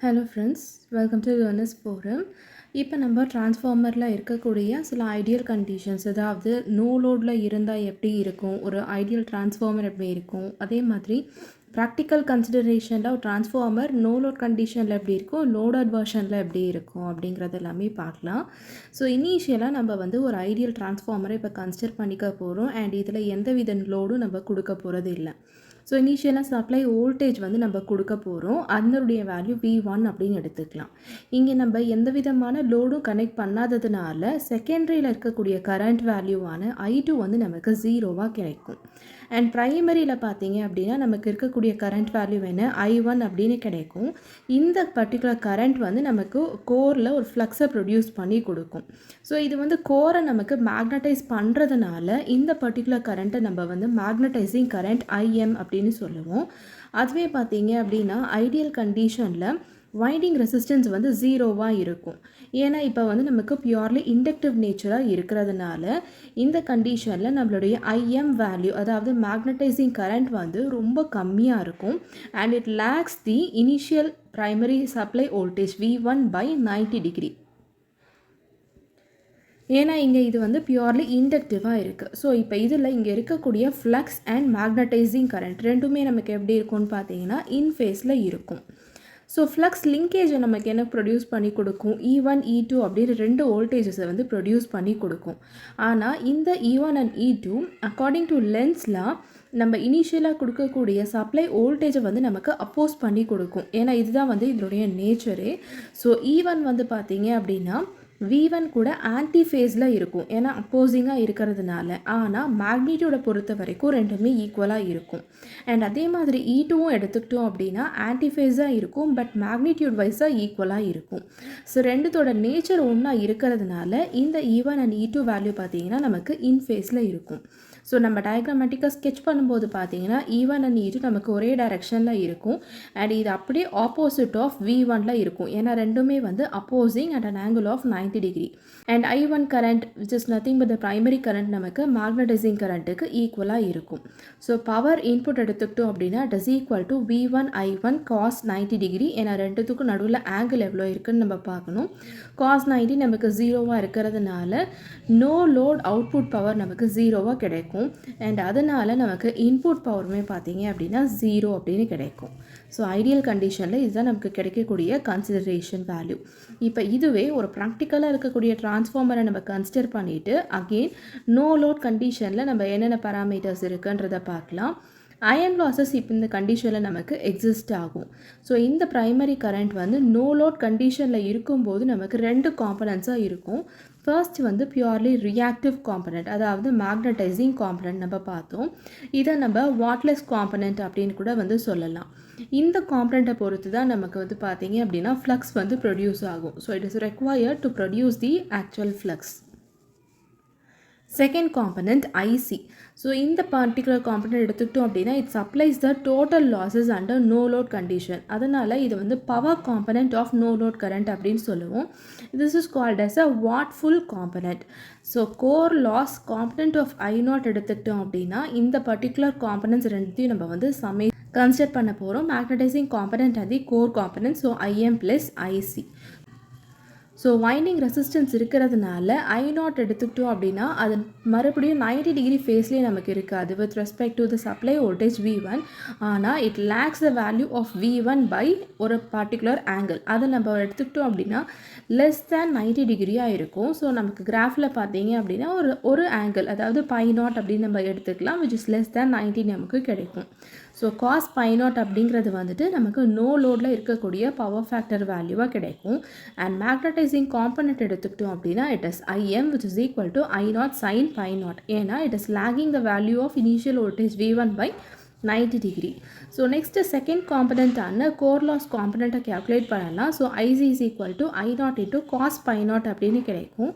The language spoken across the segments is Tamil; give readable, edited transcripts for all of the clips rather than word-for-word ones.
Hello friends, welcome to learners forum. இப்போ நம்ம டிரான்ஸ்ஃபார்மரில் இருக்கக்கூடிய சில ஐடியல் கண்டிஷன்ஸ், அதாவது நோ லோடில் இருந்தால் எப்படி இருக்கும், ஒரு ஐடியல் டிரான்ஸ்ஃபார்மர் எப்படி இருக்கும், அதே மாதிரி ப்ராக்டிக்கல் கன்சிடரேஷனில் ஒரு டிரான்ஸ்ஃபார்மர் நோ லோட் கண்டிஷனில் எப்படி இருக்கும், லோடட் வெர்ஷனில் எப்படி இருக்கும் அப்படிங்கிறது எல்லாமே பார்க்கலாம். ஸோ இனிஷியலாக நம்ம ஒரு ஐடியல் டிரான்ஸ்ஃபார்மரை இப்போ கன்சிடர் பண்ணிக்க போகிறோம். அண்ட் இதில் எந்தவித லோடும் நம்ம கொடுக்க போகிறது இல்லை. ஸோ இனிஷியலாக சப்ளை வோல்டேஜ் நம்ம கொடுக்க போகிறோம். அதனுடைய வேல்யூ V1 அப்படின்னு எடுத்துக்கலாம். இங்கே நம்ம எந்த விதமான லோடும் கனெக்ட் பண்ணாததுனால செகண்டரியில் இருக்கக்கூடிய கரண்ட் வேல்யூவான I2 நமக்கு 0வாக கிடைக்கும். அண்ட் ப்ரைமரியில் பார்த்தீங்க அப்படின்னா நமக்கு இருக்கக்கூடிய கரண்ட் வேல்யூ என்ன, I1 அப்படின்னு கிடைக்கும். இந்த பர்டிகுலர் கரண்ட் நமக்கு கோரில் ஒரு ஃப்ளக்ஸை ப்ரொடியூஸ் பண்ணி கொடுக்கும். ஸோ இது கோரை நமக்கு மேக்னடைஸ் பண்ணுறதுனால இந்த பர்டிகுலர் கரண்ட்டை நம்ம மேக்னடைசிங் கரண்ட் IM அப்படின்னு சொல்லுவோம். அதுவே பார்த்தீங்க அப்படின்னா ஐடியல் கண்டிஷனில் வைண்டிங் ரெசிஸ்டன்ஸ் 0வாக இருக்கும். ஏன்னா இப்போ நமக்கு பியூர்லி இண்டக்டிவ் நேச்சராக இருக்கிறதுனால இந்த கண்டிஷனில் நம்மளுடைய IM வேல்யூ, அதாவது மேக்னடைசிங் கரண்ட் ரொம்ப கம்மியாக இருக்கும். And it lakhs the initial primary supply voltage V1 by 90 degree. ஏன்னா இங்கே இது பியூர்லி இண்டக்டிவாக இருக்குது. ஸோ இப்போ இதில் இங்கே இருக்கக்கூடிய ஃப்ளக்ஸ் அண்ட் மேக்னடைசிங் கரண்ட் ரெண்டுமே நமக்கு எப்படி இருக்கும்னு பார்த்தீங்கன்னா இன் ஃபேஸில் இருக்கும். ஸோ ஃப்ளக்ஸ் லிங்கேஜை நமக்கு என்ன ப்ரொடியூஸ் பண்ணி கொடுக்கும், E1 E2 அப்படின்னு ரெண்டு வோல்டேஜஸை ப்ரொடியூஸ் பண்ணி கொடுக்கும். ஆனால் இந்த E1 and E2 according to லென்ஸ்லாம் நம்ம இனிஷியலாக கொடுக்கக்கூடிய சப்ளை வோல்டேஜை நமக்கு அப்போஸ் பண்ணி கொடுக்கும். ஏன்னா இதுதான் இதனுடைய நேச்சரே. ஸோ E1 பார்த்தீங்க அப்படின்னா V1 கூட ஆன்டி ஃபேஸில் இருக்கும், ஏன்னா அப்போசிங்காக இருக்கிறதுனால. ஆனால் மேக்னிடியூடை பொறுத்த வரைக்கும் ரெண்டுமே ஈக்குவலாக இருக்கும். அண்ட் அதே மாதிரி E2வும் எடுத்துக்கிட்டோம் அப்படின்னா ஆன்டி ஃபேஸாக இருக்கும், பட் மேக்னிடியூட் வைஸாக ஈக்குவலாக இருக்கும். ஸோ ரெண்டுத்தோட நேச்சர் ஒன்றா இருக்கிறதுனால இந்த E1 அண்ட் E2 வேல்யூ பார்த்தீங்கன்னா நமக்கு இன் ஃபேஸில் இருக்கும். ஸோ நம்ம டயக்ராமேட்டிக்காக ஸ்கெச் பண்ணும்போது பார்த்தீங்கன்னா E1 அண்ட் E2 நமக்கு ஒரே டைரெக்ஷனில் இருக்கும். அண்ட் இது அப்படியே ஆப்போசிட் ஆஃப் V1ல இருக்கும், ஏன்னா ரெண்டுமே opposing at an angle of 90 degree. And I1 current which is nothing but the primary current நமக்கு மேக்னடைசிங் கரண்ட்டுக்கு ஈக்குவலாக இருக்கும். ஸோ பவர் இன்புட் எடுத்துக்கிட்டோம் அப்படின்னா it is equal to V1 I1 cos 90 degree. ஏன்னா ரெண்டுத்துக்கும் நடுவில் ஆங்கிள் எவ்வளோ இருக்குன்னு நம்ம பார்க்கணும். cos 90 நமக்கு 0வாக இருக்கிறதுனால நோ லோட் அவுட்புட் பவர் நமக்கு 0வாக கிடைக்கும். அண்ட் அதனால் நமக்கு இன்புட் பவருமே பார்த்தீங்க அப்படின்னா 0 அப்படின்னு கிடைக்கும். ஸோ ஐடியல் கண்டிஷனில் இதுதான் நமக்கு கிடைக்கக்கூடிய கன்சிடரேஷன் வேல்யூ. இப்போ இதுவே ஒரு ப்ராக்டிக்கலாக இருக்கக்கூடிய டிரான்ஸ்ஃபார்மரை நம்ம கன்சிடர் பண்ணிவிட்டு அகெயின் நோ லோட் கண்டிஷனில் நம்ம என்னென்ன பேராமீட்டர்ஸ் இருக்குன்றதை பார்க்கலாம். அயன் லாஸஸ் இப்போ இந்த கண்டிஷனில் நமக்கு எக்ஸிஸ்ட் ஆகும். ஸோ இந்த ப்ரைமரி கரண்ட் நோ லோட் கண்டிஷனில் இருக்கும்போது நமக்கு ரெண்டு காம்பனன்ட்ஸாக இருக்கும். ஃபர்ஸ்ட் பியூர்லி ரியாக்டிவ் காம்பனண்ட், அதாவது மேக்னடைசிங் காம்பனண்ட் நம்ம பார்த்தோம். இதை நம்ம வாட்லெஸ் காம்பனண்ட் அப்படின்னு கூட சொல்லலாம். இந்த காம்பனண்ட்டை பொறுத்து தான் நமக்கு பார்த்தீங்க அப்படின்னா ஃப்ளக்ஸ் ப்ரொடியூஸ் ஆகும். So it is required to produce the actual flux. Second component IC. So இந்த பர்டிகுலர் காம்பனண்ட் எடுத்துக்கிட்டோம் அப்படின்னா it supplies the total losses under no load condition. அதனால் இது power component of no load current அப்படின்னு சொல்லுவோம். This is called as a wattful component. So core loss component of I0 எடுத்துக்கிட்டோம் அப்படின்னா இந்த பர்டிகுலர் காம்பனன்ட்ஸ் ரெண்டுத்தையும் நம்ம கன்சிடர் பண்ண போகிறோம். மேக்னடைசிங் காம்பனண்ட் அது core component. So IM + IC. So winding resistance இருக்கிறதுனால I0 எடுத்துக்கிட்டோம் அப்படின்னா அது மறுபடியும் 90 டிகிரி ஃபேஸ்லேயே நமக்கு இருக்காது with respect to the supply voltage V1. ஆனால் it lags the value of V1 by ஒரு பர்டிகுலர் ஆங்கிள். அதை நம்ம எடுத்துக்கிட்டோம் அப்படின்னா லெஸ் தேன் 90 டிகிரியாக இருக்கும். ஸோ நமக்கு கிராஃபில் பார்த்தீங்க அப்படின்னா ஒரு ஆங்கிள், அதாவது π0 அப்படின்னு நம்ம எடுத்துக்கலாம், விச் இஸ் லெஸ் தேன் 90 நமக்கு கிடைக்கும். ஸோ cos π0 அப்படிங்கிறது நமக்கு நோ லோடில் இருக்கக்கூடிய பவர் ஃபேக்டர் வேல்யூவாக கிடைக்கும். அண்ட் மேக்னடைசிங் காம்பனண்ட் எடுத்துக்கிட்டோம் அப்படின்னா it is IM which is equal to I0 sin π0. ஏன்னா it is lagging the value of initial voltage V1 by 90 degree. So next second காம்பனண்ட்டான கோர் லாஸ் காம்பனண்ட்டை கேல்குலேட் பண்ணலாம். So IC is equal to I0 into cos π0 அப்படின்னு கிடைக்கும்.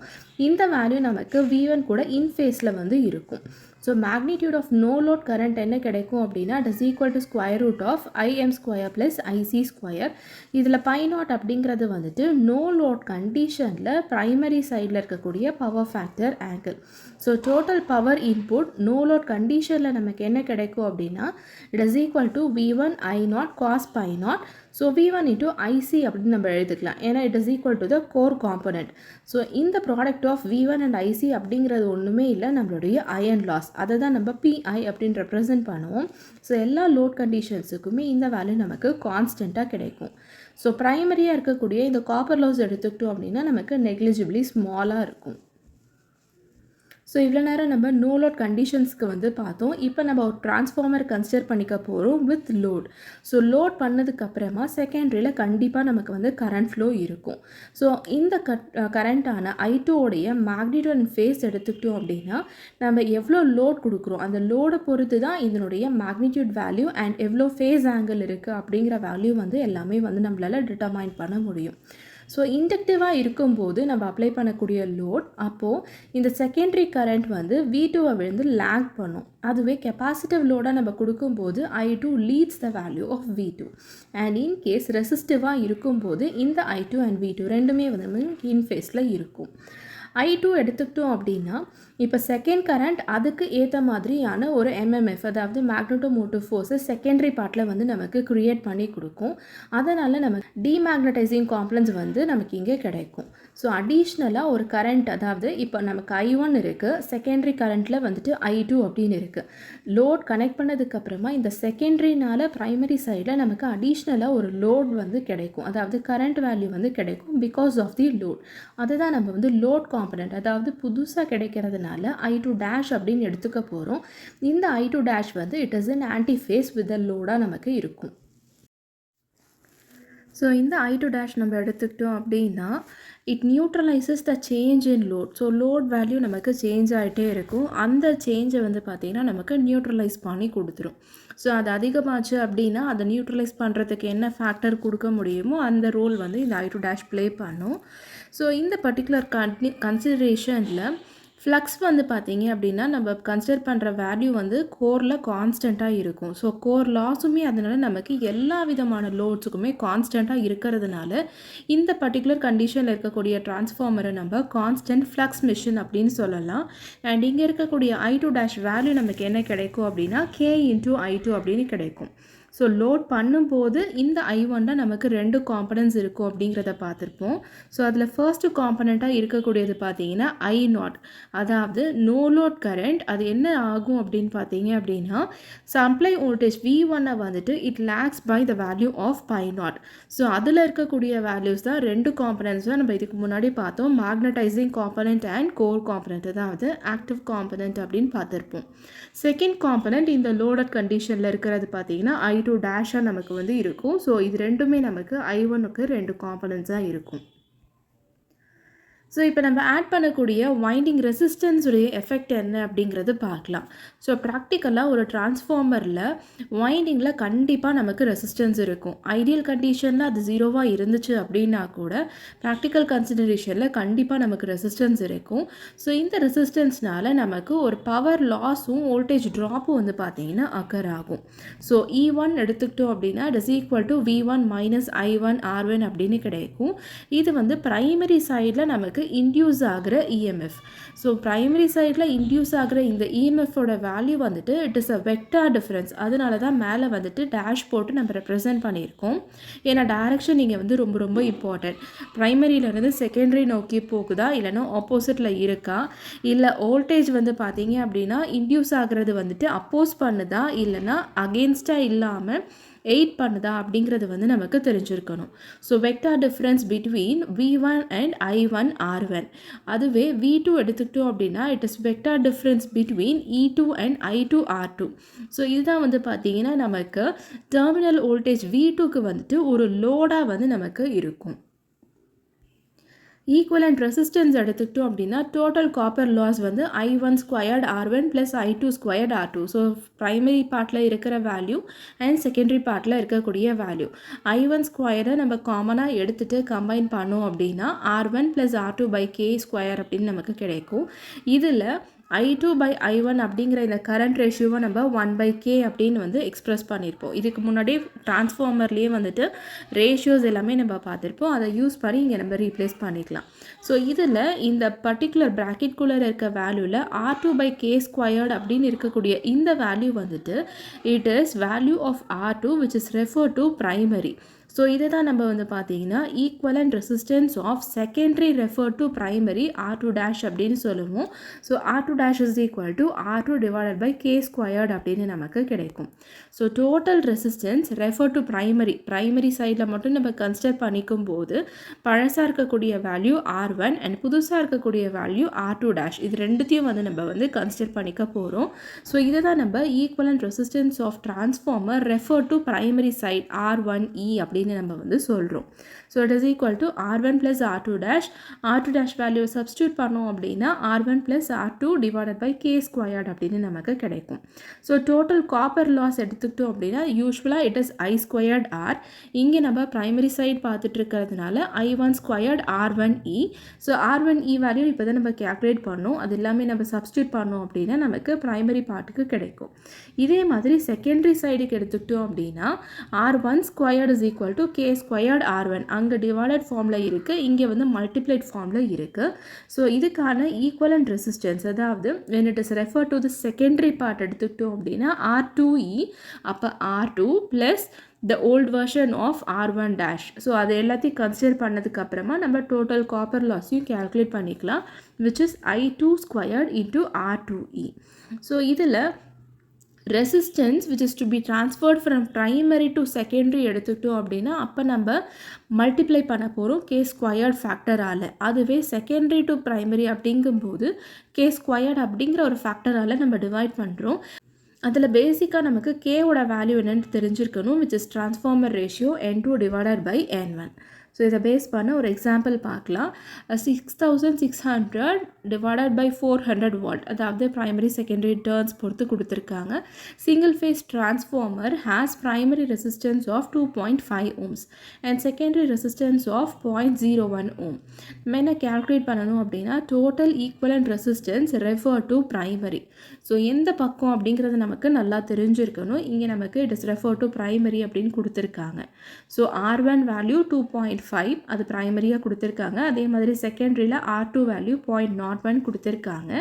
இந்த வேல்யூ நமக்கு V1 கூட இன் ஃபேஸில் இருக்கும். So magnitude of no load current என்ன கிடைக்கும் அப்படின்னா it is equal to square root of IM square plus IC square. இதில் π0 அப்படிங்கிறது நோ லோட் கண்டிஷனில் ப்ரைமரி சைடில் இருக்கக்கூடிய power factor angle. So total power input no load கண்டிஷனில் நமக்கு என்ன கிடைக்கும் அப்படின்னா it is equal to V1 I0 cos π0. So V1 into IC அப்படின்னு நம்ம எழுதிக்கலாம், ஏன்னா it is equal to the core component. So இந்த product of V1 and IC அப்படிங்கிறது ஒன்றுமே இல்லை, நம்மளுடைய அயன் லாஸ். அதை தான் நம்ம PI அப்படின்னு ரெப்ரசென்ட் பண்ணுவோம். ஸோ எல்லா லோட் கண்டிஷன்ஸுக்குமே இந்த வேல்யூ நமக்கு கான்ஸ்டண்ட்டாக கிடைக்கும். ஸோ ப்ரைமரியாக இருக்கக்கூடிய இந்த காப்பர் லாஸ் எடுத்துக்கிட்டோம் அப்படின்னா நமக்கு நெக்லிஜிபிளி ஸ்மாலாக இருக்கும். ஸோ இவ்வளோ நேரம் நம்ம நோ லோட் கண்டிஷன்ஸ்க்கு வந்து பார்த்தோம். இப்போ நம்ம ஒரு டிரான்ஸ்ஃபார்மர் கன்சிடர் பண்ணிக்க போகிறோம் வித் லோட். ஸோ லோட் பண்ணதுக்கப்புறமா செகண்டரியில் கண்டிப்பாக நமக்கு வந்து கரண்ட் ஃப்ளோ இருக்கும். ஸோ இந்த கரண்ட்டான I2 உடைய மேக்னிட்யூட் அண்ட் ஃபேஸ் எடுத்துக்கிட்டோம் அப்படின்னா நம்ம எவ்வளோ லோட் கொடுக்குறோம் அந்த லோடை பொறுத்து தான் இதனுடைய மேக்னிட்யூட் வேல்யூ அண்ட் எவ்வளோ ஃபேஸ் ஆங்கிள் இருக்குது அப்படிங்கிற வேல்யூ வந்து எல்லாமே வந்து நம்மளால் டிட்டர்மைன் பண்ண முடியும். ஸோ இண்டக்டிவாக இருக்கும்போது நம்ம அப்ளை பண்ணக்கூடிய லோட் அப்போது இந்த செகண்டரி கரண்ட் வந்து V2வை விழுந்து லேக் பண்ணும். அதுவே கெப்பாசிட்டிவ் லோடாக நம்ம கொடுக்கும்போது I2 leads the value of V2. And in case ரெசிஸ்டிவாக இருக்கும்போது இந்த I2 அண்ட் V2 ரெண்டுமே வந்து இன் ஃபேஸில் இருக்கும். I2 எடுத்துக்கிட்டோம் அப்படின்னா இப்போ செகண்ட் கரண்ட் அதுக்கு ஏற்ற மாதிரியான ஒரு MMF, அதாவது மேக்னட்டோமோட்டிவ் ஃபோர்ஸை செகண்டரி பார்ட்டில் வந்து நமக்கு க்ரியேட் பண்ணி கொடுக்கும். அதனால் நமக்கு டிமேக்னடைசிங் காம்ப்ளெக்ஸ் வந்து நமக்கு இங்கே கிடைக்கும். ஸோ அடிஷ்னலாக ஒரு கரண்ட், அதாவது இப்போ நமக்கு I1 இருக்குது, செகண்டரி கரண்ட்டில் வந்துட்டு I2 அப்படின்னு இருக்குது. லோட் கனெக்ட் பண்ணதுக்கப்புறமா இந்த செகண்டரினால் ப்ரைமரி சைடில் நமக்கு அடிஷ்னலாக ஒரு லோட் வந்து கிடைக்கும், அதாவது கரண்ட் வேல்யூ வந்து கிடைக்கும் பிகாஸ் ஆஃப் தி லோட். அதுதான் நம்ம வந்து லோட் காம்பனண்ட், அதாவது புதுசாக கிடைக்கிறதுனால I2 டேஷ் அப்படின்னு எடுத்துக்க போகிறோம். இந்த I2 டேஷ் வந்து it is an anti phase with the லோடாக நமக்கு இருக்கும். ஸோ இந்த I2 டேஷ் நம்ம எடுத்துக்கிட்டோம் அப்படின்னா it neutralises the change in load. So load value நமக்கு சேஞ்ச் ஆகிட்டே இருக்கும். அந்த சேஞ்சை வந்து பார்த்திங்கன்னா நமக்கு நியூட்ரலைஸ் பண்ணி கொடுத்துரும். ஸோ அது அதிகமாச்சு அப்படின்னா அதை நியூட்ரலைஸ் பண்ணுறதுக்கு என்ன ஃபேக்டர் கொடுக்க முடியுமோ அந்த ரோல் வந்து இந்த I2 டேஷ் ப்ளே பண்ணும். ஸோ இந்த பர்டிகுலர் கன்சிடரேஷனில் ஃப்ளக்ஸ் வந்து பார்த்திங்க அப்படின்னா நம்ம கன்சிடர் பண்ணுற வேல்யூ வந்து கோரில் கான்ஸ்டண்ட்டாக இருக்கும். ஸோ கோர் லாஸுமே அதனால் நமக்கு எல்லா விதமான லோட்ஸுக்குமே கான்ஸ்டண்ட்டாக இருக்கிறதுனால இந்த பர்டிகுலர் கண்டிஷனில் இருக்கக்கூடிய டிரான்ஸ்ஃபார்மரை நம்ம கான்ஸ்டன்ட் ஃப்ளக்ஸ் மிஷின் அப்படின்னு சொல்லலாம். அண்ட் இங்கே இருக்கக்கூடிய I2 டேஷ் வேல்யூ நமக்கு என்ன கிடைக்கும் அப்படின்னா K into I2 அப்படின்னு கிடைக்கும். ஸோ லோட் பண்ணும்போது இந்த I1 தான் நமக்கு 2 காம்பனன்ட்ஸ் இருக்கும் அப்படிங்கிறத பார்த்துருப்போம். ஸோ அதில் ஃபர்ஸ்ட்டு காம்பனண்ட்டாக இருக்கக்கூடியது பார்த்தீங்கன்னா I0, அதாவது நோ லோட் கரண்ட். அது என்ன ஆகும் அப்படின்னு பார்த்தீங்க அப்படின்னா சப்ளை வோல்டேஜ் V1 வந்துட்டு it lags by the value of π0. So அதில் இருக்கக்கூடிய வேல்யூஸ் தான் 2 காம்பனன்ட்ஸ் தான் நம்ம இதுக்கு முன்னாடி பார்த்தோம், magnetising component and core component, அதாவது ஆக்டிவ் காம்பனண்ட் அப்படின்னு பார்த்துருப்போம். செகண்ட் காம்பனண்ட் இந்த லோடட் கண்டிஷனில் இருக்கிறது பார்த்தீங்கன்னா I2 டேஷாக நமக்கு வந்து இருக்கும். ஸோ இது ரெண்டுமே நமக்கு I1க்கு 2 காம்பனன்ட்ஸாக இருக்கும். ஸோ இப்போ நம்ம ஆட் பண்ணக்கூடிய வைண்டிங் ரெசிஸ்டன்ஸுடைய எஃபெக்ட் என்ன அப்படிங்கிறது பார்க்கலாம். ஸோ ப்ராக்டிக்கலாக ஒரு டிரான்ஸ்ஃபார்மரில் வைண்டிங்கில் கண்டிப்பாக நமக்கு ரெசிஸ்டன்ஸ் இருக்கும். ஐடியல் கண்டிஷனில் அது 0வாக இருந்துச்சு அப்படின்னா கூட ப்ராக்டிக்கல் கன்சிடரேஷனில் கண்டிப்பாக நமக்கு ரெசிஸ்டன்ஸ் இருக்கும். ஸோ இந்த ரெசிஸ்டன்ஸ்னால் நமக்கு ஒரு பவர் லாஸும் வோல்டேஜ் ட்ராப்பும் வந்து பார்த்திங்கன்னா அக்கர் ஆகும். ஸோ E1 எடுத்துக்கிட்டோம் அப்படின்னா it is equal to V1 minus I1 R1 அப்படின்னு கிடைக்கும். இது வந்து ப்ரைமரி சைடில் நமக்கு இன்டியூஸ் ஆகிற EMF. ஸோ ப்ரைமரி சைடில் இன்டியூஸ் ஆகிற இந்த EMFோட வேல்யூ வந்துட்டு it is a vector difference. அதனால தான் மேலே வந்துட்டு டேஷ் போட்டு நம்ம ரெப்ரசென்ட் பண்ணியிருக்கோம். ஏன்னா டைரக்ஷன் இங்கே வந்து ரொம்ப ரொம்ப இம்பார்ட்டன்ட். ப்ரைமரியிலேருந்து செகண்டரி நோக்கி போகுதா இல்லைன்னா ஆப்போசிட்டில் இருக்கா, இல்லை வோல்டேஜ் வந்து பார்த்தீங்க அப்படின்னா இன்டியூஸ் ஆகிறது வந்துட்டு அப்போஸ் பண்ணுதா இல்லைன்னா அகெயின்ஸ்டாக இல்லாமல் எயிட் பண்ணுதா அப்படிங்கிறது வந்து நமக்கு தெரிஞ்சிருக்கணும். So vector difference between V1 and I1 R1. அதுவே V2 எடுத்துக்கிட்டோம் அப்படின்னா it is vector difference between E2 and I2 R2. So இதுதான் வந்து பார்த்தீங்கன்னா நமக்கு டெர்மினல் வோல்டேஜ் V2க்கு வந்துட்டு ஒரு லோடாக வந்து நமக்கு இருக்கும். ஈக்குவலண்ட் ரெசிஸ்டன்ஸ் எடுத்துக்கிட்டோம் அப்படின்னா டோட்டல் காப்பர் லாஸ் வந்து I1 squared R1 plus I2 squared R2. So primary பார்ட்டில் இருக்கிற வேல்யூ அண்ட் செகண்டரி பார்ட்டில் இருக்கக்கூடிய வேல்யூ I1 ஸ்கொயரை நம்ம காமனாக எடுத்துகிட்டு கம்பைன் பண்ணோம் அப்படின்னா R1 plus R2 by K square அப்படின்னு நமக்கு கிடைக்கும். இதில் I2 by I1 அப்படிங்கிற இந்த கரண்ட் ரேஷியோவை நம்ம 1/K அப்படின்னு வந்து எக்ஸ்ப்ரெஸ் பண்ணியிருப்போம். இதுக்கு முன்னாடி டிரான்ஸ்ஃபார்மர்லேயே வந்துட்டு ரேஷியோஸ் எல்லாமே நம்ம பார்த்துருப்போம். அதை யூஸ் பண்ணி இங்கே நம்ம ரீப்ளேஸ் பண்ணிக்கலாம். ஸோ இதில் இந்த பர்டிகுலர் ப்ராக்கெட்குள்ளே இருக்க வேல்யூவில் R2/K ஸ்கொயர்டு அப்படின்னு இருக்கக்கூடிய இந்த வேல்யூ வந்துட்டு it is value of R2 which is referred to primary. So இதை தான் நம்ம வந்து பார்த்தீங்கன்னா equivalent resistance of secondary refer to primary R2 dash அப்படின்னு சொல்லுவோம். So R2 dash is equal to R2 divided by K squared அப்படின்னு நமக்கு கிடைக்கும். So total resistance refer to primary சைடில் மட்டும் நம்ம கன்சிடர் பண்ணிக்கும் போது பழசாக இருக்கக்கூடிய வேல்யூ R1 அண்ட் புதுசாக இருக்கக்கூடிய வேல்யூ R2 டேஷ் இது ரெண்டுத்தையும் வந்து நம்ம வந்து கன்சிடர் பண்ணிக்க போகிறோம். ஸோ இதை தான் நம்ம equivalent resistance of transformer refer to primary side R1E அப்படின்னு நம்ம வந்து சொல்கிறோம். So it is equal to R1 plus R2 dash வேல்யூவை சப்ஸ்டியூட் பண்ணோம் அப்படின்னா R1 plus R2 divided by K squared அப்படின்னு நமக்கு கிடைக்கும். ஸோ டோட்டல் காப்பர் லாஸ் எடுத்துக்கிட்டோம் அப்படின்னா யூஸ்வலாக it is I squared R. இங்கே நம்ம ப்ரைமரி சைட் பார்த்துட்டு இருக்கிறதுனால I1 squared R1E. So R1E value இப்போ தான் நம்ம கேல்குலேட் பண்ணோம். அது எல்லாமே நம்ம சப்ஸ்டியூட் பண்ணோம் அப்படின்னா நமக்கு ப்ரைமரி பார்ட்டுக்கு கிடைக்கும். இதே மாதிரி செகண்டரி சைடுக்கு எடுத்துக்கிட்டோம் அப்படின்னா R1 squared is equal to K squared R1 அங்கே டிவைடட் ஃபார்மில் இருக்குது, இங்கே வந்து மல்டிப்ளைட் ஃபார்மில் இருக்குது. ஸோ இதுக்கான ஈக்குவலண்ட் ரெசிஸ்டன்ஸ் அதாவது when it is referred to the secondary part எடுத்துக்கிட்டோம் அப்படின்னா R2E அப்போ R2 plus the old version of R1 dash. So அது எல்லாத்தையும் கன்சிடர் பண்ணதுக்கு அப்புறமா நம்ம டோட்டல் காப்பர் லாஸையும் கேல்குலேட் பண்ணிக்கலாம், which is I2 squared into R2E. So இதில் resistance which is to be transferred from primary to secondary எடுத்துக்கிட்டோம் அப்படின்னா அப்போ நம்ம மல்டிப்ளை பண்ண போகிறோம் K ஸ்கொயர்ட் ஃபேக்டரால். அதுவே செகண்டரி டு பிரைமரி அப்படிங்கும்போது K ஸ்கொயர்ட் அப்படிங்கிற ஒரு ஃபேக்டரால் நம்ம டிவைட் பண்ணுறோம். அதில் பேசிக்காக நமக்கு Kவோட வேல்யூ என்னென்னு தெரிஞ்சிருக்கணும், which is transformer ratio N2 divided by N1. So இதை பேஸ் பண்ண ஒரு எக்ஸாம்பிள் பார்க்கலாம். 6600 டிவைடட் பை 400 வாட் அதாவது ப்ரைமரி செகண்டரி டர்ன்ஸ் பொறுத்து கொடுத்துருக்காங்க. Single phase transformer has primary resistance of 2.5 ohms and secondary resistance of 0.01 ohm. நம்ம என்ன கேல்குலேட் பண்ணணும் அப்படின்னா total equivalent resistance refer to primary. So எந்த பக்கம் அப்படிங்கிறது நமக்கு நல்லா தெரிஞ்சிருக்கணும். இங்கே நமக்கு it is refer to primary அப்படின்னு கொடுத்துருக்காங்க. ஸோ R1 வேல்யூ 2.5 அது ப்ரைமரியாக கொடுத்துருக்காங்க. அதே மாதிரி செகண்டரியில் R2 வேல்யூ 0.01 கொடுத்துருக்காங்க.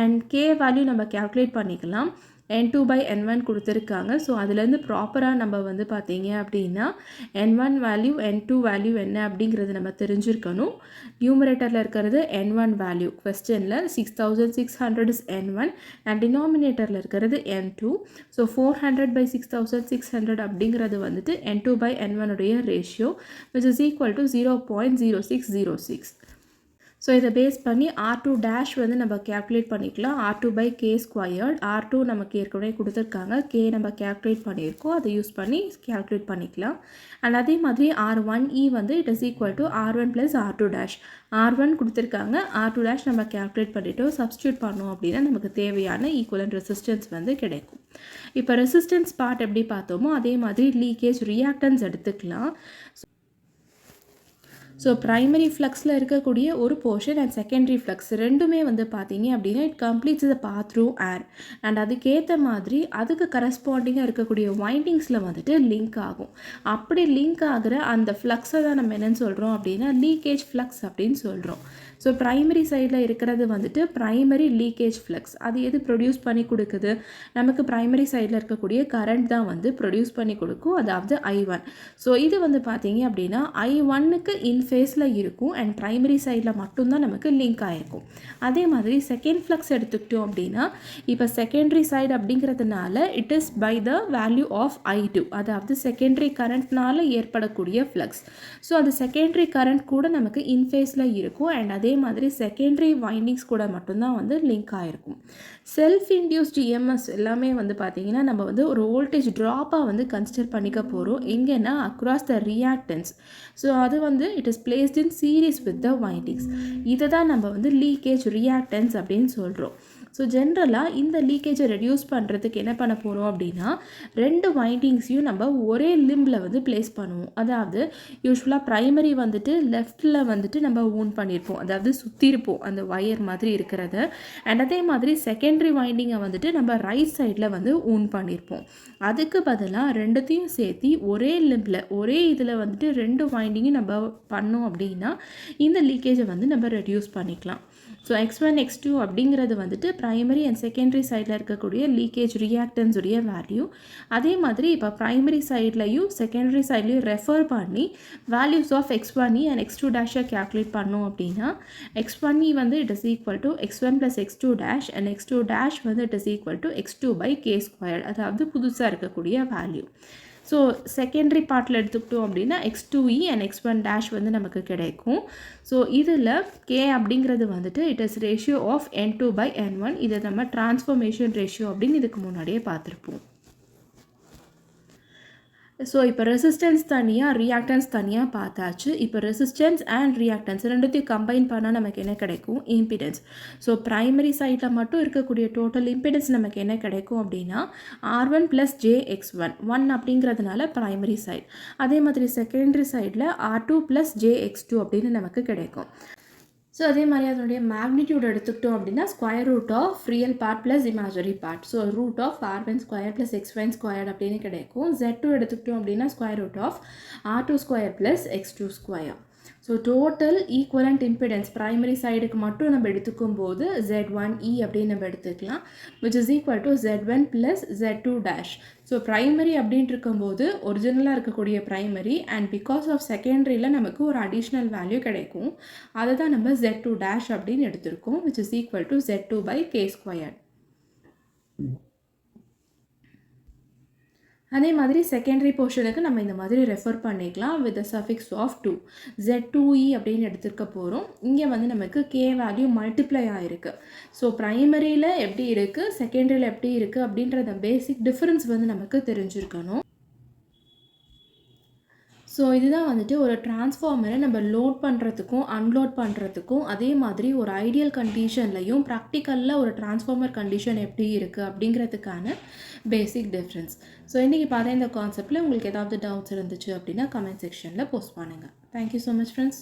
அண்ட் K வேல்யூ நம்ம கேல்குலேட் பண்ணிக்கலாம். N2 by N1 கொடுத்துருக்காங்க. ஸோ அதுலேருந்து ப்ராப்பராக நம்ம வந்து பார்த்தீங்க அப்படின்னா N1 வேல்யூ N2 வேல்யூ என்ன அப்படிங்கிறது நம்ம தெரிஞ்சிருக்கணும். நியூமரேட்டரில் இருக்கிறது N1 வேல்யூ, கொஸ்டினில் 6600 இஸ் N1 அண்ட் டினாமினேட்டரில் இருக்கிறது N2. ஸோ 400 by 6600 அப்படிங்கிறது வந்துட்டு N2 by N1 உடைய ratio which is equal to 0.0606. So இதை பேஸ் பண்ணி R2 டேஷ் வந்து நம்ம கேல்குலேட் பண்ணிக்கலாம். R2 by K squared. R2 நமக்கு ஏற்கனவே கொடுத்துருக்காங்க, K நம்ம கேல்குலேட் பண்ணியிருக்கோம், அதை யூஸ் பண்ணி கேல்குலேட் பண்ணிக்கலாம். அண்ட் அதே மாதிரி R1E வந்து it is equal to R1 plus R2 dash. R1 கொடுத்துருக்காங்க, R2 டேஷ் நம்ம கேல்குலேட் பண்ணிவிட்டு சப்ஸ்டியூட் பண்ணோம் அப்படின்னா நமக்கு தேவையான ஈக்குவலண்ட் ரெசிஸ்டன்ஸ் வந்து கிடைக்கும். இப்போ ரெசிஸ்டன்ஸ் பார்ட் எப்படி பார்த்தோமோ அதே மாதிரி லீக்கேஜ் ரியாக்டன்ஸ் எடுத்துக்கலாம். ஸோ ப்ரைமரி ஃப்ளக்ஸில் இருக்கக்கூடிய ஒரு போர்ஷன் அண்ட் செகண்டரி ஃப்ளக்ஸ் ரெண்டுமே வந்து பார்த்தீங்க அப்படின்னா it completes the path through air and அதுக்கேற்ற மாதிரி அதுக்கு கரஸ்பாண்டிங்காக இருக்கக்கூடிய வைண்டிங்ஸில் வந்துட்டு லிங்க் ஆகும். அப்படி லிங்க் ஆகிற அந்த ஃப்ளக்ஸை தான் நம்ம என்னென்னு சொல்கிறோம் அப்படின்னா லீக்கேஜ் ஃப்ளக்ஸ் அப்படின்னு சொல்கிறோம். ஸோ ப்ரைமரி சைடில் இருக்கிறது வந்துட்டு ப்ரைமரி லீக்கேஜ் ஃப்ளக்ஸ். அது எது ப்ரொடியூஸ் பண்ணி கொடுக்குது, நமக்கு ப்ரைமரி சைடில் இருக்கக்கூடிய கரண்ட் தான் வந்து ப்ரொடியூஸ் பண்ணி கொடுக்கும், அதாவது I1. ஸோ இது வந்து பார்த்தீங்க அப்படின்னா I1க்கு இன்ஃபேஸில் இருக்கும் அண்ட் ப்ரைமரி சைடில் மட்டும்தான் நமக்கு லிங்க் ஆகிருக்கும். அதே மாதிரி செகண்ட் ஃப்ளக்ஸ் எடுத்துக்கிட்டோம் அப்படின்னா இப்போ செகண்டரி சைடு அப்படிங்கிறதுனால it is by the value of I2, அதாவது செகண்டரி கரண்ட்னால ஏற்படக்கூடிய ஃப்ளக்ஸ். ஸோ அது செகண்டரி கரண்ட் கூட நமக்கு இன்ஃபேஸில் இருக்கும் அண்ட் அதே மாதிரி செகண்டரி வைண்டிங்ஸ் கூட மட்டும்தான் வந்து லிங்க் ஆகிருக்கும். செல்ஃப் இன்டியூஸ்டு EMS எல்லாமே வந்து பார்த்திங்கன்னா நம்ம வந்து ஒரு வோல்டேஜ் ட்ராப்பாக வந்து கன்சிடர் பண்ணிக்க போகிறோம். எங்கன்னா அக்ராஸ் த ரியாக்டன்ஸ். ஸோ அது வந்து it is placed in series with the windings. இதை தான் நம்ம வந்து லீக்கேஜ் ரியாக்டன்ஸ் அப்படின்னு சொல்கிறோம். ஸோ ஜென்ரலாக இந்த லீக்கேஜை ரெடியூஸ் பண்ணுறதுக்கு என்ன பண்ண போகிறோம் அப்படின்னா ரெண்டு வைண்டிங்ஸையும் நம்ம ஒரே லிம்பில் வந்து பிளேஸ் பண்ணுவோம். அதாவது யூஸ்வலாக ப்ரைமரி வந்துட்டு லெஃப்டில் வந்துட்டு நம்ம ஊன் பண்ணியிருப்போம், அதாவது சுற்றிருப்போம் அந்த ஒயர் மாதிரி இருக்கிறத. அண்ட் அதே மாதிரி செகண்டரி வைண்டிங்கை வந்துட்டு நம்ம ரைட் சைடில் வந்து ஊன் பண்ணியிருப்போம். அதுக்கு பதிலாக ரெண்டுத்தையும் சேர்த்து ஒரே லிம்பில் ஒரே இதில் வந்துட்டு ரெண்டு வைண்டிங்கும் நம்ம பண்ணோம் அப்படின்னா இந்த லீக்கேஜை வந்து நம்ம ரெடியூஸ் பண்ணிக்கலாம். ஸோ x1 x2 அப்படிங்கிறது வந்துட்டு ப்ரைமரி அண்ட் செகண்டரி சைடில் இருக்கக்கூடிய லீக்கேஜ் ரியாக்டன்ஸ் உடைய வேல்யூ. அதே மாதிரி இப்போ ப்ரைமரி சைட்லையும் செகண்டரி சைட்லையும் ரெஃபர் பண்ணி values of x1e and x2 டேஷை கேல்குலேட் பண்ணோம் அப்படின்னா x1e வந்து it is equal to x1 plus x2 dash and x2 dash வந்து it is equal to x2 by k square, அதாவது புதுசாக இருக்கக்கூடிய வேல்யூ. ஸோ செகண்டரி பார்ட்டில் எடுத்துக்கிட்டோம் அப்படின்னா x2e அண்ட் x1 டேஷ் வந்து நமக்கு கிடைக்கும். ஸோ இதில் k அப்படிங்கிறது வந்துட்டு it is ratio of n2 by n1. இதை நம்ம டிரான்ஸ்ஃபர்மேஷன் ரேஷியோ அப்படின்னு இதுக்கு முன்னாடியே பார்த்துருப்போம். ஸோ இப்போ ரெசிஸ்டன்ஸ் தனியாக ரியாக்டன்ஸ் தனியாக பார்த்தாச்சு. இப்போ ரெசிஸ்டன்ஸ் அண்ட் ரியாக்டன்ஸ் ரெண்டுத்தையும் கம்பைன் பண்ணால் நமக்கு என்ன கிடைக்கும்? இம்பிடன்ஸ். ஸோ ப்ரைமரி சைடில் மட்டும் இருக்கக்கூடிய டோட்டல் இம்பிடன்ஸ் நமக்கு என்ன கிடைக்கும் அப்படின்னா R1 ப்ளஸ் jX1 1 அப்படிங்கிறதுனால ப்ரைமரி சைட். அதே மாதிரி செகண்டரி சைடில் R2 ப்ளஸ் jX2 அப்படின்னு நமக்கு கிடைக்கும். ஸோ அதே மாதிரி அதனுடைய மேக்னிடியூட் எடுத்துக்கிட்டோம் அப்படின்னா square root of real part plus imaginary part. So root of R1 square plus x1 square அப்படின்னு கிடைக்கும். Z2 எடுத்துக்கிட்டோம் அப்படின்னா square root of R2 square plus x2 square. So total equivalent impedance primary சைடுக்கு மட்டும் நம்ம எடுத்துக்கும் போது Z1e அப்படின்னு நம்ம எடுத்துக்கலாம், which is equal to Z1 plus Z2 dash. So primary அப்படின்ட்டு இருக்கும்போது ஒரிஜினலாக இருக்கக்கூடிய ப்ரைமரி அண்ட் பிகாஸ் ஆஃப் செகண்டரியில் நமக்கு ஒரு அடிஷ்னல் வேல்யூ கிடைக்கும். அதை தான் நம்ம Z2 டேஷ் அப்படின்னு எடுத்திருக்கோம், which is equal to Z2 by k square. அதே மாதிரி செகண்டரி போர்ஷனுக்கு நம்ம இந்த மாதிரி ரெஃபர் பண்ணிக்கலாம் with the suffix of 2 Z2e அப்படின்னு எடுத்துக்க போகிறோம். இங்கே வந்து நமக்கு k வேல்யூ மல்டிப்ளை ஆகிருக்கு. ஸோ ப்ரைமரியில் எப்படி இருக்குது, செகண்டரியில் எப்படி இருக்குது அப்படின்றத பேசிக் டிஃப்ரென்ஸ் வந்து நமக்கு தெரிஞ்சிருக்கணும். ஸோ இதுதான் வந்துட்டு ஒரு டிரான்ஸ்ஃபார்மரை நம்ம லோட் பண்ணுறதுக்கும் அன்லோட் பண்ணுறதுக்கும், அதே மாதிரி ஒரு ஐடியல் கண்டிஷன்லையும் ப்ராக்டிக்கலில் ஒரு டிரான்ஸ்ஃபார்மர் கண்டிஷன் எப்படி இருக்குது அப்படிங்கிறதுக்கான பேசிக் டிஃப்ரென்ஸ். ஸோ இன்றைக்கி பார்த்தா இந்த கான்செப்டில் உங்களுக்கு ஏதாவது டவுட்ஸ் இருந்துச்சு அப்படின்னா கமெண்ட் செக்ஷனில் போஸ்ட் பண்ணுங்கள். Thank you so much friends.